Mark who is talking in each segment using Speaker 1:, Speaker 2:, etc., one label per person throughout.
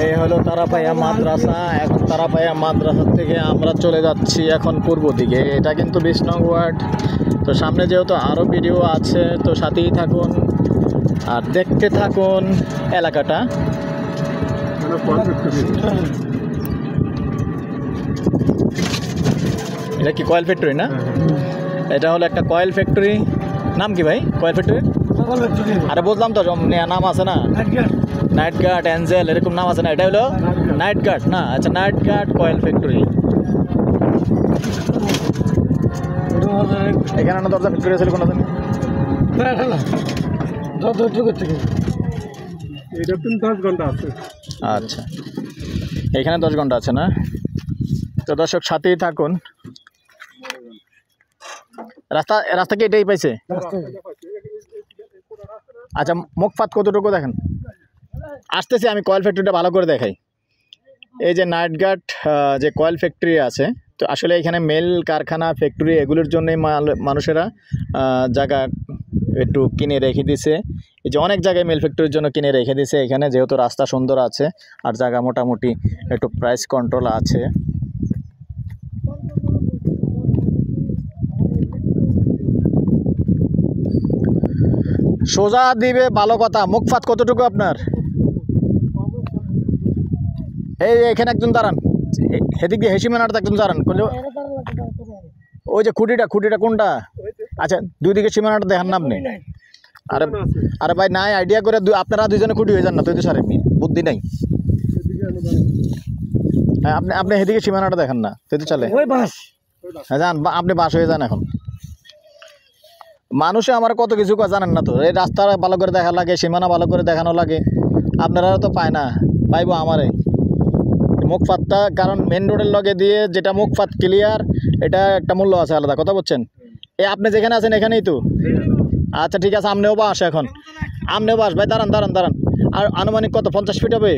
Speaker 1: এই হলো তারাপাইয়া মাদ্রাসা। এখন তারাপাইয়া মাদ্রাসা থেকে আমরা চলে যাচ্ছি এখন পূর্ব দিকে। এটা কিন্তু 20 নং ওয়ার্ড। তো সামনে যেহেতু আরও ভিডিও আছে, তো সাথেই থাকুন আর দেখতে থাকুন এলাকাটা। এটা কি কয়েল ফ্যাক্টরি না? এটা হলো একটা কয়েল ফ্যাক্টরি। নাম কি ভাই কয়েল ফ্যাক্টরি? আরে বুঝলাম তো, নাম আছে না, নাইট গার্ড, অ্যাঞ্জেল, এরকম নাম আছে না? এটা হলো নাইট গার্ড না? আচ্ছা, নাইট গার্ড কয়েল ফ্যাক্টরি। এখানে না দরজা ফ্যাক্টরি আছে কোনো দিন?
Speaker 2: এটা 10 ঘন্টা আছে।
Speaker 1: আচ্ছা, এখানে 10 ঘন্টা আছে না? তো দর্শক সাথেই থাকুন। রাস্তা কি এটাই পাইছে? আচ্ছা, মুখপাত কতটুকু দেখেন? আসতেছি, আমি কয়েল ফ্যাক্টরিটা ভালো করে দেখাই। এই যে নাইট গার্ড যে কয়েল ফ্যাক্টরি আছে, তো আসলে এখানে মেল কারখানা ফ্যাক্টরি এগুলোর জন্যই মানুষেরা জায়গা একটু কিনে রেখে দিছে। এই যে অনেক জায়গায় মেল ফ্যাক্টরির জন্য কিনে রেখে দিছে এখানে, যেহেতু রাস্তা সুন্দর আছে আর জায়গা মোটামুটি একটু প্রাইস কন্ট্রোল আছে। সোজা দিবে ভালো কথা। মুখপাত কতটুকু আপনার? এই এখানে একজন দাঁড়ান, সেদিক দিয়ে হেসি মেনাটা একজন দাঁড়ান। ওই যে খুঁটিটা কোনটা? আচ্ছা, দুই দিকে সীমানাটা দেখান না আপনি? আরে ভাই নাই আইডিয়া করে আপনারা দুইজনে খুঁটি হয়ে যান না? তুই তো সারেননি, বুদ্ধি নাই। হ্যাঁ, আপনি সেদিকে সীমানাটা দেখান না, তুই তো চলে। হ্যাঁ যান, আপনি বাস হয়ে যান। এখন মানুষে আমার কত কিছু জানেন না তো। এই রাস্তা ভালো করে দেখা লাগে, সীমানা ভালো করে দেখানো লাগে। আপনারা তো পায় না, পাইবো আমারে মুখপাতটা। কারণ মেন রোডের লগে দিয়ে যেটা মুখপাত ক্লিয়ার, এটা একটা মূল্য আছে আলাদা। কথা বলছেন? এই আপনি যেখানে আছেন এখানেই তো। আচ্ছা ঠিক আছে, আমনেও বাস। এখন আমনেও বাস ভাই। দাঁড়ান। আর আনুমানিক কত? 50 ফিট হবে?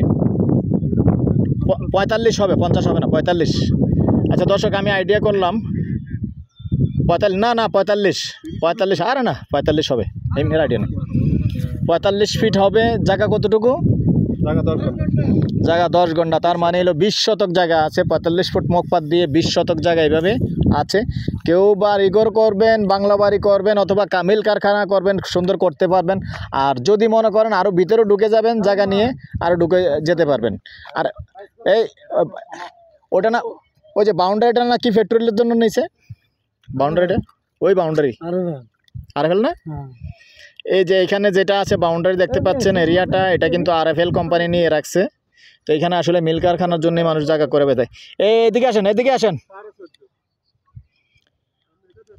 Speaker 1: 45 হবে, 50 হবে না, 45। আচ্ছা দর্শক, আমি আইডিয়া করলাম 45 না 45। আরে না, 45 হবে, এমনি আইডিয়া না। 45 ফিট হবে। জায়গা কতটুকু? জায়গা 10 ঘন্টা। তার মানে হলো 20 শতক জায়গা আছে। 45 ফুট মুখপাত দিয়ে 20 শতক জায়গা এইভাবে আছে। কেউ বাড়িঘর করবেন, বাংলা বাড়ি করবেন, অথবা কামিল কারখানা করবেন, সুন্দর করতে পারবেন। আর যদি মনে করেন আরও ভিতরে ঢুকে যাবেন, জায়গা নিয়ে আরও ঢুকে যেতে পারবেন। আর এই ওটা না, ওই যে বাউন্ডারিটা না, কি ফ্যাক্টরির জন্য নিয়েছে বাউন্ডারিটা? ওই বাউন্ডারি আরএফএল না? এই যে এখানে যেটা আছে বাউন্ডারি দেখতে পাচ্ছেন এরিয়াটা, এটা কিন্তু আরএফএল কোম্পানি নিয়ে রাখছে। তো এখানে আসলে মিল কারখানার জন্য মানুষ জায়গা করে বেঁধে। এদিকে আসেন।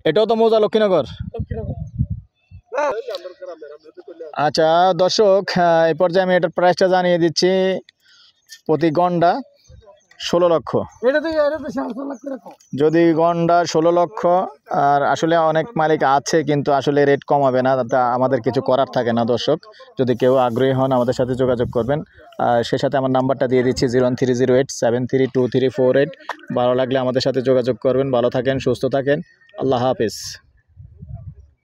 Speaker 1: এটাও তো মৌজা লক্ষ্মীনগর। আচ্ছা দর্শক, এই পর্যায়ে আমি এটার প্রাইসটা জানিয়ে দিচ্ছি। প্রতি গন্ডা 16 লক্ষ। যদি গন্ডা 16 লক্ষ। আর আসলে অনেক মালিক আছে, কিন্তু আসলে রেট কমাবে না, তা আমাদের কিছু করার থাকে না। দর্শক, যদি কেউ আগ্রহী হন আমাদের সাথে যোগাযোগ করবেন। সে সাথে আমার নাম্বারটা দিয়ে দিচ্ছি 01308732348। ভালো লাগলে আমাদের সাথে যোগাযোগ করবেন। ভালো থাকেন, সুস্থ থাকেন। আল্লাহ হাফেজ।